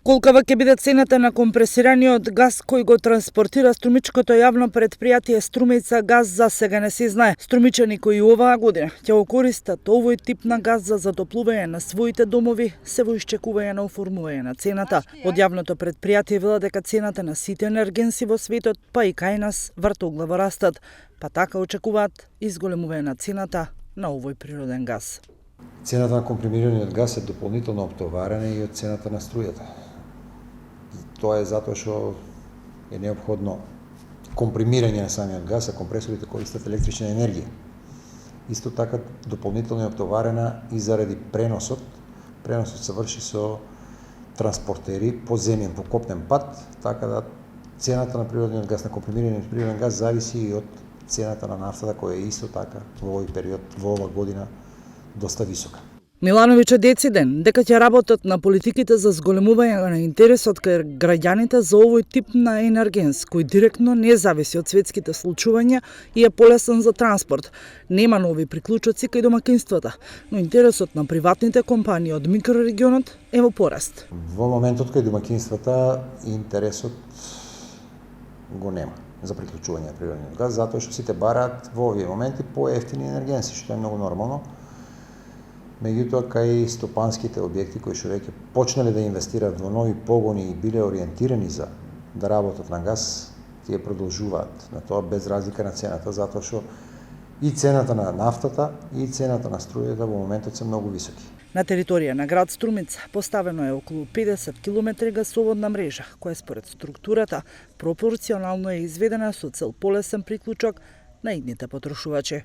Колкава ќе биде цената на компресираниот газ кој го транспортира струмичкото јавно предпријатие Струмица газ за сега не се знае. Струмичани кои оваа година ќе го користат овој тип на газ за затоплување на своите домови се во исчекување на оформување на цената. Од јавното предпријатие велат дека цената на сите енергенси во светот, па и кај нас, вртоглаво растат, па така очекуваат изголемување на цената на овој природен газ. Цената на компримираниот газ е дополнително оптоварена и од цената на струјата. Тоа е затоа што е неопходно компримирање на самиот газ, а компресорите користат електрична енергија. Исто така дополнително е оптоварена и заради преносот. Преносот се врши со транспортери по земјен, по копнен пат, така да цената на природниот газ, на компримираниот природен газ зависи и од цената на нафтата која е исто така во овој период, во ова година доста висока. Милановиќ е дециден дека ќе работат на политиките за зголемување на интересот кај граѓаните за овој тип на енергенс, кој директно не зависи од светските случувања и е полесен за транспорт. Нема нови приклучоци кај домакинствата, но интересот на приватните компании од микрорегионот е во пораст. Во моментот кај домакинствата интересот го нема за приклучување на природниот газ, затоа што сите бараат во овие моменти поевтини енергенси, што е многу нормално. Меѓутоа, кај стопанските објекти кои што веќе почнале да инвестираат во нови погони и биле ориентирани за да работат на газ, тие продолжуваат на тоа без разлика на цената, затоа што и цената на нафтата и цената на струјата во моментот се многу високи. На територија на град Струмица поставено е околу 50 км гасоводна мрежа, која според структурата пропорционално е изведена со цел полесен приклучок на идните потрошувачи.